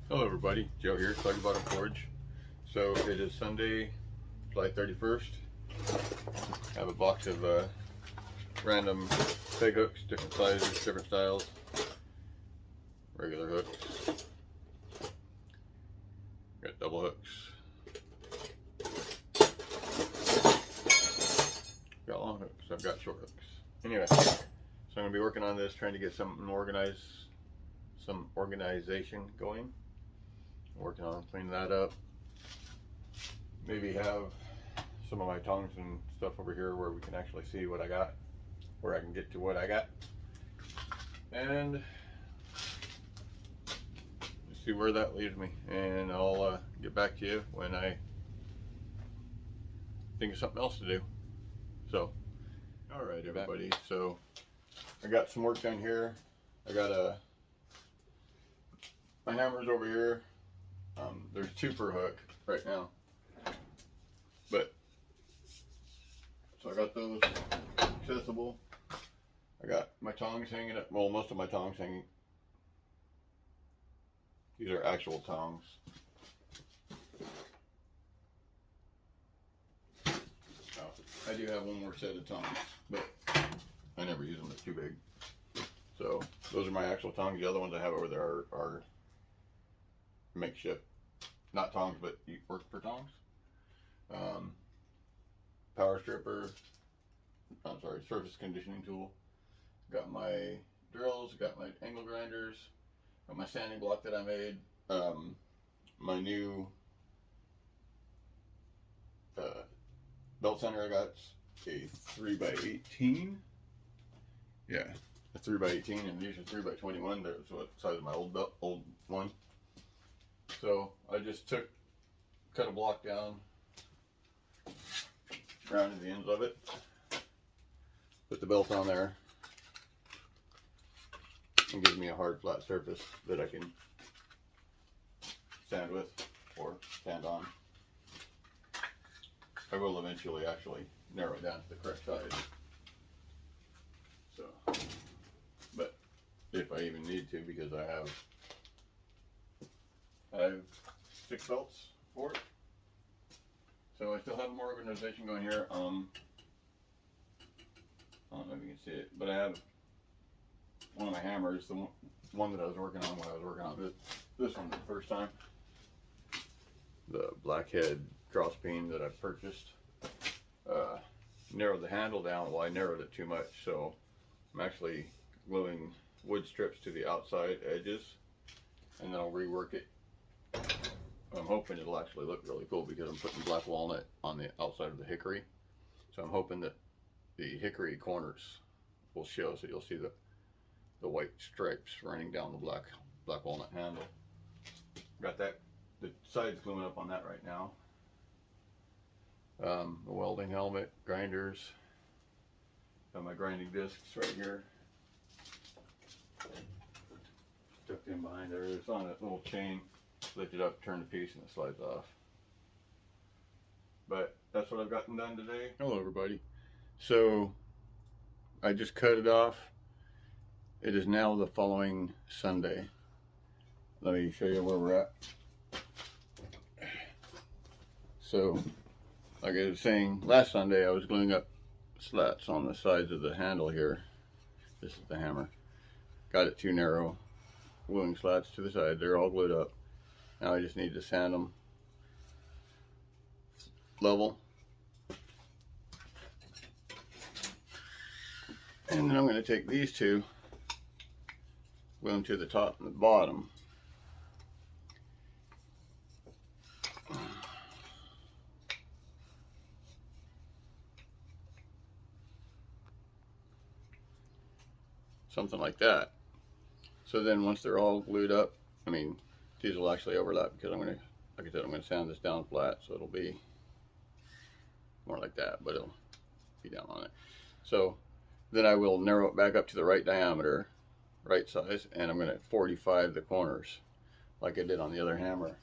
Hello everybody, Joe here, Sluggy Bottom Forge. So it is Sunday, July 31st. I have a box of random peg hooks, different sizes, different styles, regular hooks, got double hooks, got long hooks, I've got short hooks. Anyway, so I'm going to be working on this, trying to get some organization going. Working on cleaning that up. Maybe have some of my tongs and stuff over here where we can actually see what I got, where I can get to what I got, and see where that leads me. And I'll get back to you when I think of something else to do. So, all right, everybody. So I got some work done here. I got my hammers over here. There's 2 per hook right now, but so I got those accessible. I got my tongs hanging up. Well, most of my tongs hanging. These are actual tongs. Oh, I do have one more set of tongs, but I never use them. It's too big. So those are my actual tongs. The other ones I have over there are makeshift. Not tongs, but you work for tongs. Power stripper. I'm sorry, surface conditioning tool. Got my drills. Got my angle grinders. Got my sanding block that I made. My new belt sander. I got a 3x18. Yeah, a 3x18, and these are 3x21. That's what size of my old one. So I just cut a block down, rounded the ends of it, put the belt on there, and gives me a hard flat surface that I can sand with or sand on. I will eventually actually narrow it down to the correct size. So, but if I even need to, because I have 6 belts for it. So I still have more organization going here. I don't know if you can see it, but I have one of my hammers, the one that I was working on when I was working on this one the first time. The blackhead cross beam that I purchased. Narrowed the handle down. Well, I narrowed it too much, so I'm actually gluing wood strips to the outside edges, and then I'll rework it. I'm hoping it'll actually look really cool because I'm putting black walnut on the outside of the hickory. So I'm hoping that the hickory corners will show, so you'll see the white stripes running down the black walnut handle. Got that, the sides gluing up on that right now. The welding helmet, grinders. Got my grinding discs right here. Tucked in behind there. It's on a little chain. Lift it up, turn the piece, and it slides off. But that's what I've gotten done today. Hello everybody. So I just cut it off. It is now the following Sunday. Let me show you where we're at. So like I was saying, last Sunday I was gluing up slats on the sides of the handle here. This is the hammer. Got it too narrow. Gluing slats to the side. They're all glued up. Now I just need to sand them level. And then I'm going to take these 2, glue them to the top and the bottom. Something like that. So then once they're all glued up, I mean, these will actually overlap because I'm going to, like I said, I'm going to sand this down flat, so it'll be more like that, but it'll be down on it. So then I will narrow it back up to the right diameter, right size, and I'm going to 45 the corners like I did on the other hammer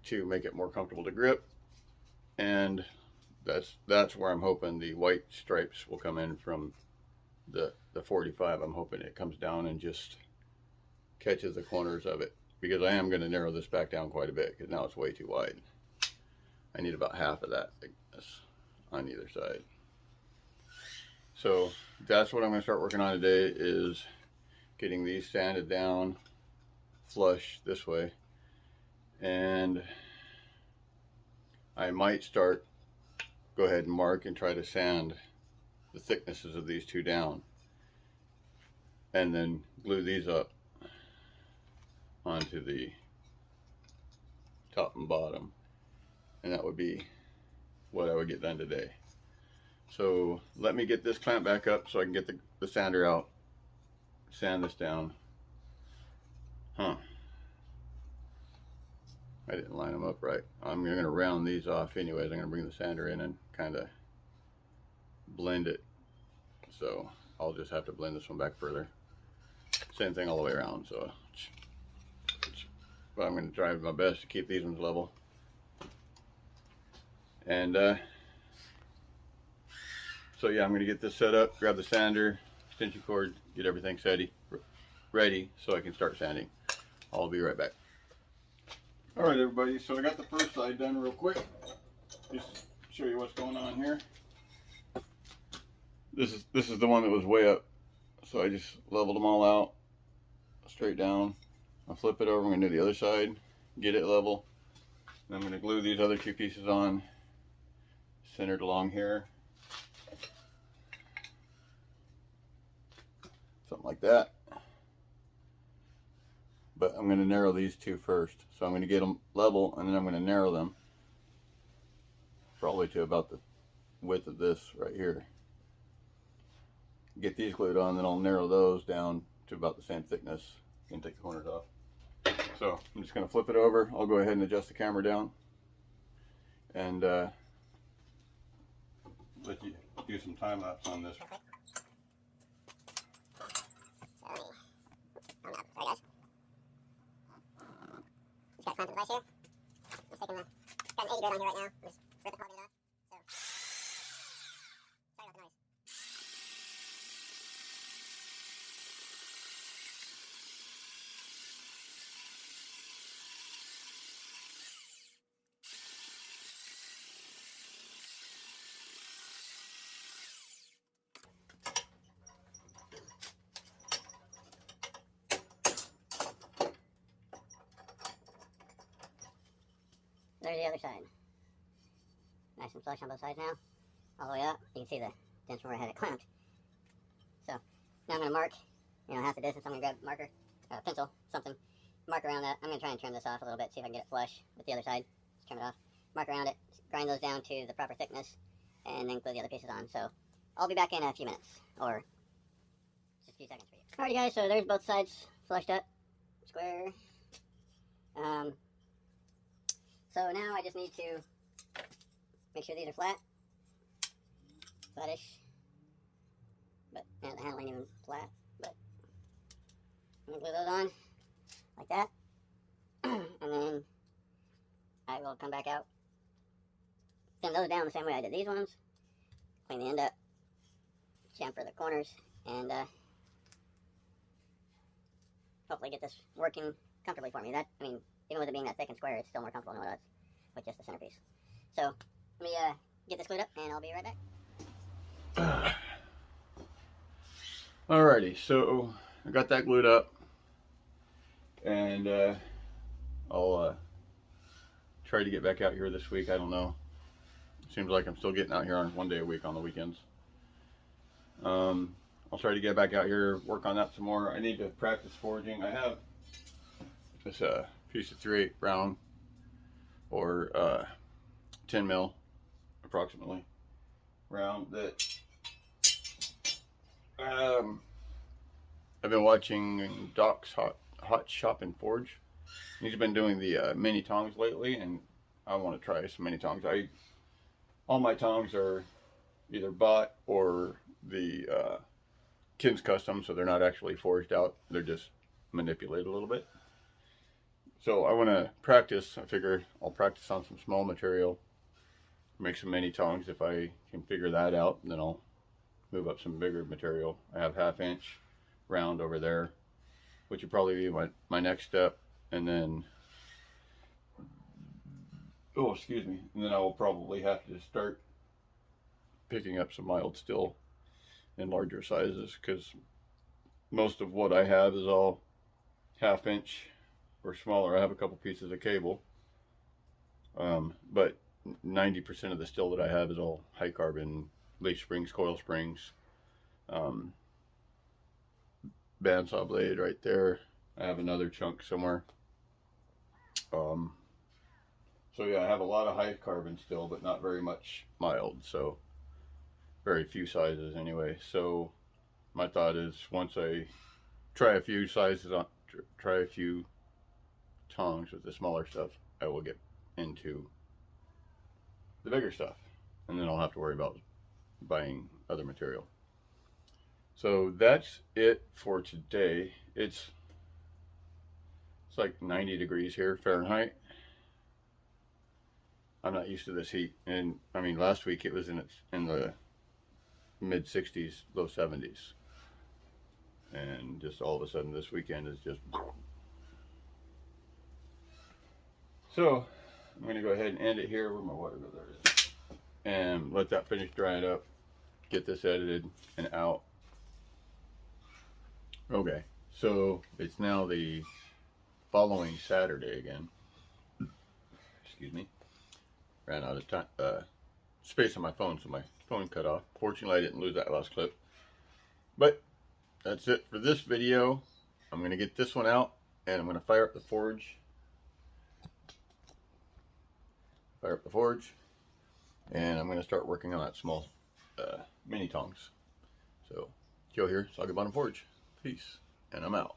to make it more comfortable to grip. And that's where I'm hoping the white stripes will come in from the 45. I'm hoping it comes down and just catches the corners of it because I am going to narrow this back down quite a bit because now it's way too wide. I need about half of that thickness on either side. So that's what I'm going to start working on today, is getting these sanded down flush this way. And I might go ahead and mark and try to sand the thicknesses of these two down, and then glue these up onto the top and bottom, and that would be what I would get done today. So let me get this clamp back up so I can get the sander out, sand this down. I didn't line them up right. I'm going to round these off anyways. I'm going to bring the sander in and kind of blend it. So I'll just have to blend this one back further. Same thing all the way around. So but I'm going to try my best to keep these ones level. And so yeah, I'm going to get this set up, grab the sander, extension cord, get everything ready so I can start sanding. I'll be right back. Alright everybody, so I got the first side done real quick. Just show you what's going on here. This is the one that was way up. So I just leveled them all out, straight down. I'll flip it over, I'm going to do the other side, get it level. And I'm going to glue these other two pieces on, centered along here. Something like that. But I'm going to narrow these two first. So I'm going to get them level, and then I'm going to narrow them probably to about the width of this right here. Get these glued on, then I'll narrow those down to about the same thickness. You can take the corners off. So I'm just going to flip it over. I'll go ahead and adjust the camera down and let you do some time lapse on this. Clamp the device here. Just taking got an 80 grit on here right now. Just ripping holding it off. So sorry about the noise. There's the other side. Nice and flush on both sides now. All the way up. You can see the dents from where I had it clamped. So now I'm going to mark, half the distance. I'm going to grab a marker, pencil, something. Mark around that. I'm going to try and trim this off a little bit, see if I can get it flush with the other side. Just trim it off. Mark around it, grind those down to the proper thickness, and then glue the other pieces on. So I'll be back in a few minutes, or just a few seconds for you. Alrighty guys, so there's both sides flushed up, square. So now I just need to make sure these are flat, flattish, but the handle ain't even flat, but I'm going to glue those on like that, and then I will come back out, thin those down the same way I did these ones, clean the end up, chamfer the corners, and hopefully get this working comfortably for me. Even with it being that thick and square, it's still more comfortable than what it was with just the centerpiece. So, let me get this glued up, and I'll be right back. Alrighty, so I got that glued up, and I'll try to get back out here this week. I don't know. It seems like I'm still getting out here on 1 day a week on the weekends. I'll try to get back out here, work on that some more. I need to practice forging. I have this piece of 3/8 round, or 10 mil approximately round, that I've been watching Doc's Hot Shop and Forge. He's been doing the mini tongs lately, and I want to try some mini tongs. All my tongs are either bought or the Kins Custom, so they're not actually forged out, they're just manipulated a little bit. So I want to practice. I figure I'll practice on some small material, make some mini tongs if I can figure that out, and then I'll move up some bigger material. I have 1/2 inch round over there, which would probably be my next step. and then, oh, excuse me, and then I will probably have to start picking up some mild steel in larger sizes, because most of what I have is all 1/2 inch or smaller. I have a couple pieces of cable, but 90% of the steel that I have is all high carbon leaf springs, coil springs, bandsaw blade right there. I have another chunk somewhere. So yeah, I have a lot of high carbon still, but not very much mild. So very few sizes anyway. So my thought is, once I try a few sizes on, try a few tongs with the smaller stuff, I will get into the bigger stuff, and then I'll have to worry about buying other material. So that's it for today. It's like 90 degrees here Fahrenheit. I'm not used to this heat, and I mean, last week it was in the mid 60s, low 70s, and just all of a sudden this weekend is just. So I'm going to go ahead and end it here. Where my water go? There it is. And let that finish drying up. Get this edited and out. Okay, so it's now the following Saturday again. Excuse me. Ran out of time, space on my phone, so my phone cut off. Fortunately, I didn't lose that last clip. But that's it for this video. I'm going to get this one out, and I'm going to fire up the forge. And I'm going to start working on that small mini tongs. So, Joe here, Soggy Bottom Forge. Peace, and I'm out.